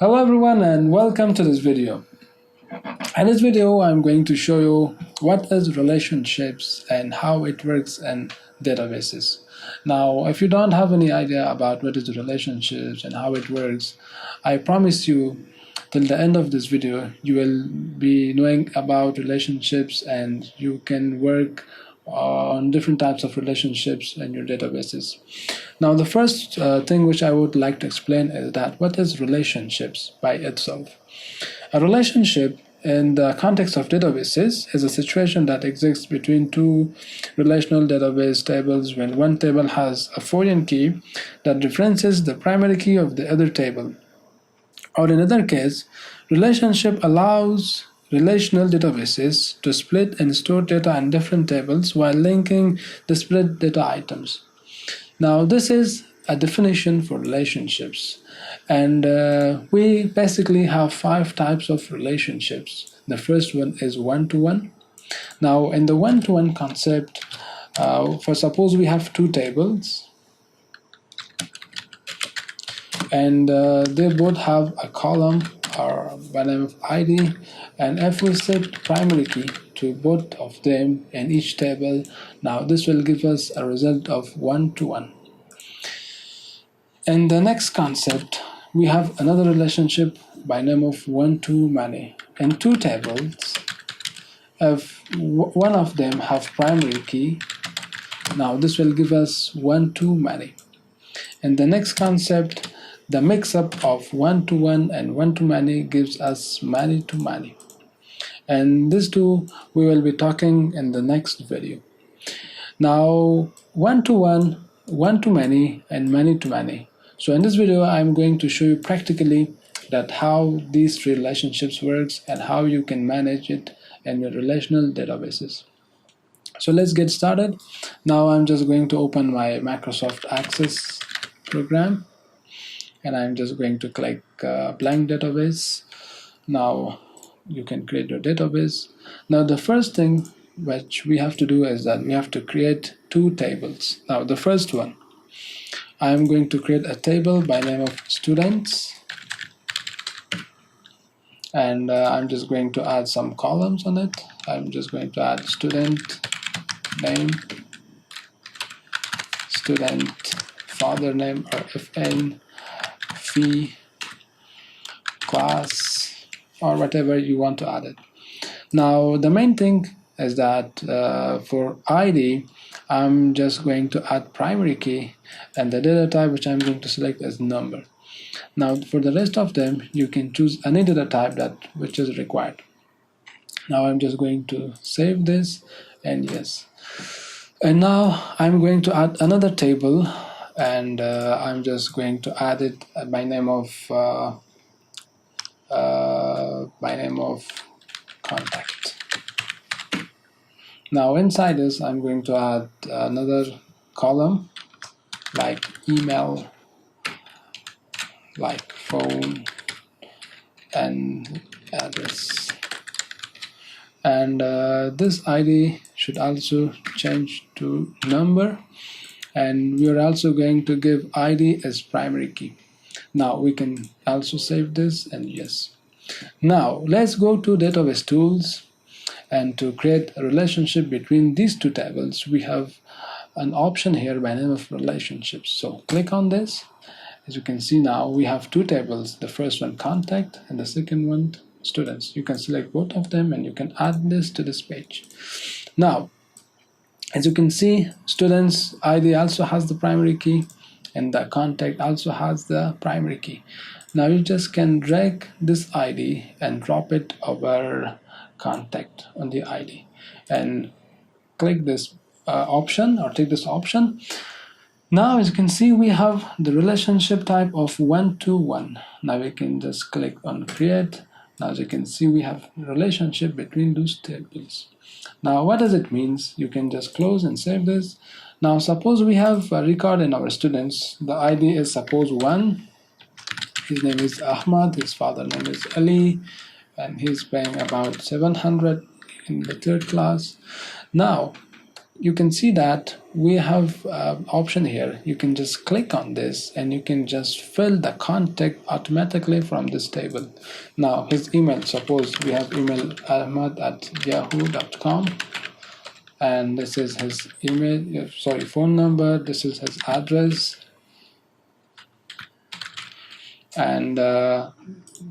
Hello everyone and welcome to this video. In this video I'm going to show you what is relationships and how it works in databases. Now if you don't have any idea about what is relationships and how it works, I promise you till the end of this video you will be knowing about relationships and you can work on different types of relationships in your databases. Now the first thing which I would like to explain is that what is relationships by itself. A relationship in the context of databases is a situation that exists between two relational database tables when one table has a foreign key that references the primary key of the other table. Or in another case, relationship allows relational databases to split and store data in different tables while linking the split data items. Now this is a definition for relationships, and we basically have 5 types of relationships. The first one is one-to-one. Now in the one-to-one concept, for suppose we have two tables and they both have a column or by name of ID, and if we set primary key to both of them in each table, now this will give us a result of one-to-one. In the next concept, we have another relationship by name of one-to-many. In two tables, if one of them have primary key, now this will give us one-to-many. In the next concept, the mix-up of one-to-one and one-to-many gives us many-to-many. And these two we will be talking in the next video. Now, one-to-one, one-to-many, and many-to-many. So in this video, I'm going to show you practically that how these three relationships works and how you can manage it in your relational databases. So let's get started. Now I'm just going to open my Microsoft Access program, and I'm just going to click blank database. Now you can create your database. Now the first thing which we have to do is that we have to create two tables. Now the first one, I'm going to create a table by name of students, and I'm just going to add some columns on it. I'm just going to add student name, student father name or FN, fee, class, or whatever you want to add it. Now the main thing is that for ID, I'm just going to add primary key, and the data type which I'm going to select is number. Now for the rest of them, you can choose any data type which is required. Now I'm just going to save this, and yes. And now I'm going to add another table, and I'm just going to add it by name of contact. Now inside this, I'm going to add another column like email, like phone, and address. And this ID should also change to number, and we are also going to give ID as primary key. Now we can also save this, and yes. Now let's go to database tools, and to create a relationship between these two tables, we have an option here by name of relationships. So click on this. As you can see, now we have two tables, the first one contact and the second one students. You can select both of them and you can add this to this page. Now as you can see, students ID also has the primary key and the contact also has the primary key. Now you just can drag this ID and drop it over contact on the ID and click this option or take this option. Now as you can see, we have the relationship type of one-to-one. Now we can just click on create. Now as you can see, we have relationship between those tables. Now what does it mean? You can just close and save this. Now suppose we have a record in our students. The ID is suppose 1. His name is Ahmad, his father name is Ali, and he's paying about 700 in the 3rd class. Now you can see that we have option here. You can just click on this and you can just fill the contact automatically from this table. Now his email, suppose we have email ahmad@yahoo.com, and this is his email, sorry, phone number, this is his address, and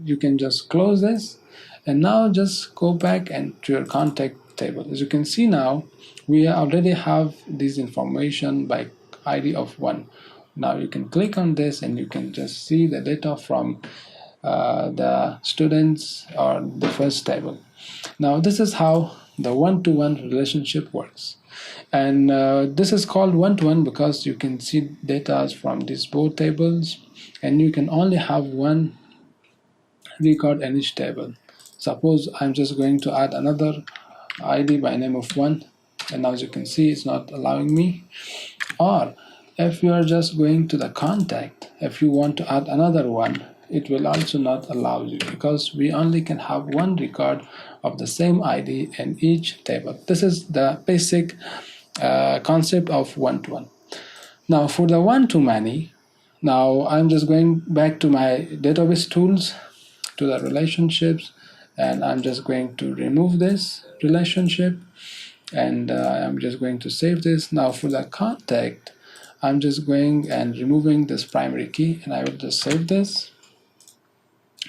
you can just close this. And now just go back and to your contact table. As you can see now, we already have this information by ID of 1. Now you can click on this and you can just see the data from the students or the first table. Now this is how the one-to-one relationship works. And this is called one-to-one because you can see data from these both tables, and you can only have one record in each table. Suppose I'm just going to add another ID by name of 1, and now as you can see it's not allowing me. Or if you are just going to the contact, if you want to add another one, it will also not allow you because we only can have one record of the same ID in each table. This is the basic concept of one-to-one. Now for the one-to-many, now I'm just going back to my database tools, to the relationships, and I'm just going to remove this relationship, and I'm just going to save this. Now for the contact, I'm just going and removing this primary key, and I will just save this.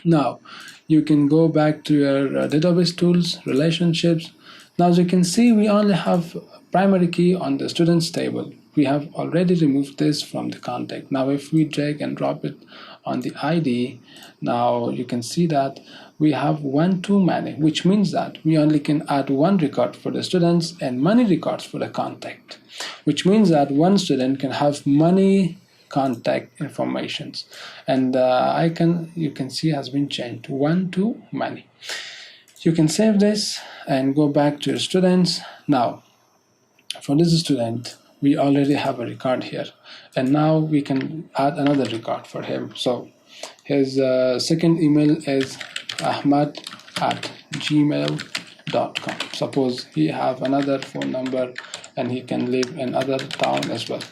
Now you can go back to your database tools, relationships. Now as you can see, we only have primary key on the students table. We have already removed this from the contact. Now if we drag and drop it on the ID, now you can see that we have one-to-many, which means that we only can add one record for the students and many records for the contact, which means that one student can have many contact informations. And the icon you can see has been changed to one-to-many. You can save this and go back to your students. Now for this student, we already have a record here, and now we can add another record for him. So his second email is ahmad@gmail.com. Suppose he have another phone number and he can live in other town as well.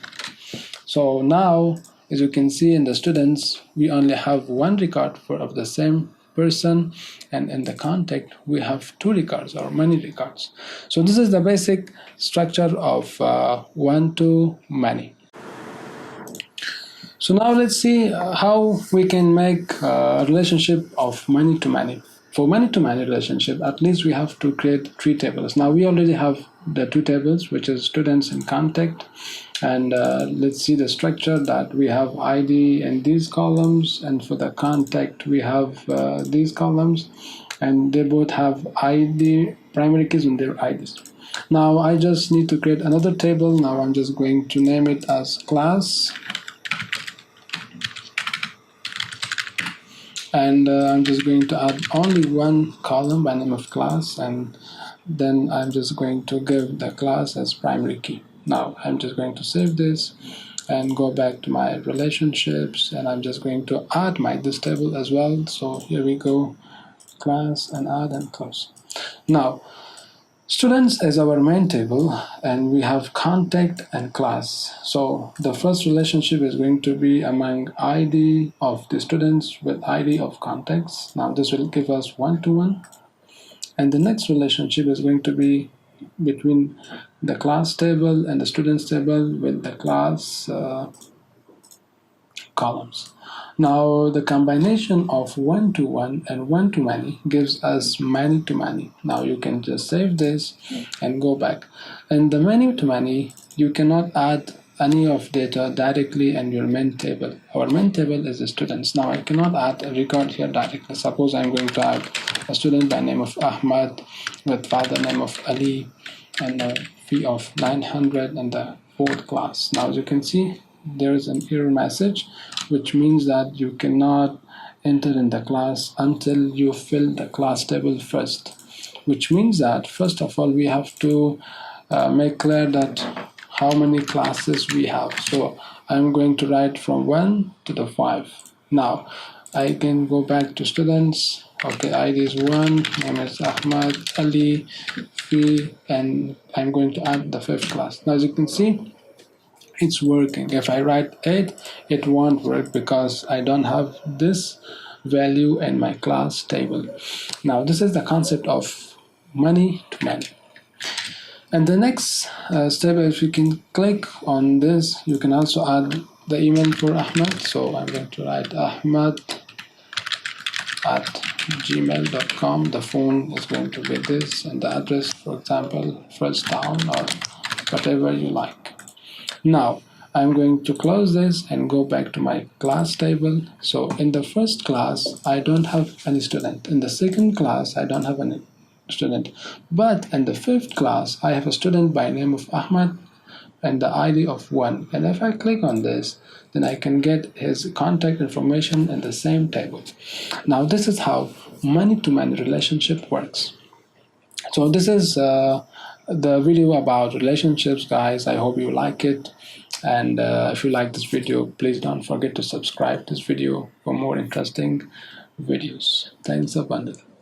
So now as you can see in the students, we only have one record of the same person, and in the contact we have two records or many records. So this is the basic structure of one-to-many. So now let's see how we can make a relationship of many-to-many. For many-to-many relationship, at least we have to create 3 tables. Now we already have the 2 tables, which is students and contact. And let's see the structure that we have ID in these columns, and for the contact we have these columns, and they both have ID primary keys in their IDs. Now I just need to create another table. Now I'm just going to name it as class, and I'm just going to add only one column by name of class, and then I'm just going to give the class as primary key. Now I'm just going to save this and go back to my relationships, and I'm just going to add this table as well. So here we go, class, and add and close. Now students is our main table, and we have contact and class. So the first relationship is going to be among ID of the students with ID of contacts. Now this will give us one-to-one, and the next relationship is going to be between the class table and the students table with the class columns. Now the combination of one-to-one and one-to-many gives us many-to-many. Now you can just save this and go back. And the many-to-many, you cannot add any of data directly in your main table. Our main table is the students. Now I cannot add a record here directly. Suppose I'm going to add a student by name of Ahmad with father name of Ali and a fee of 900 in the 4th class. Now as you can see, there is an error message, which means that you cannot enter in the class until you fill the class table first, which means that first of all we have to make clear that how many classes we have. So I'm going to write from 1 to the 5. Now I can go back to students Okay, ID is 1, name is Ahmad, Ali, Fi, and I'm going to add the 5th class. Now as you can see, it's working. If I write 8, it won't work because I don't have this value in my class table. Now this is the concept of money to many. And the next step, if you can click on this, you can also add the email for Ahmad. So I'm going to write Ahmad at gmail.com. The phone is going to be this, and the address, for example, first town or whatever you like. Now I'm going to close this and go back to my class table. So in the first class, I don't have any student. In the second class, I don't have any student. But in the 5th class, I have a student by name of Ahmad and the ID of 1. And if I click on this, then I can get his contact information in the same table. Now this is how many-to-many relationship works. So this is the video about relationships, guys. I hope you like it. And if you like this video, please don't forget to subscribe this video for more interesting videos. Thanks a bundle.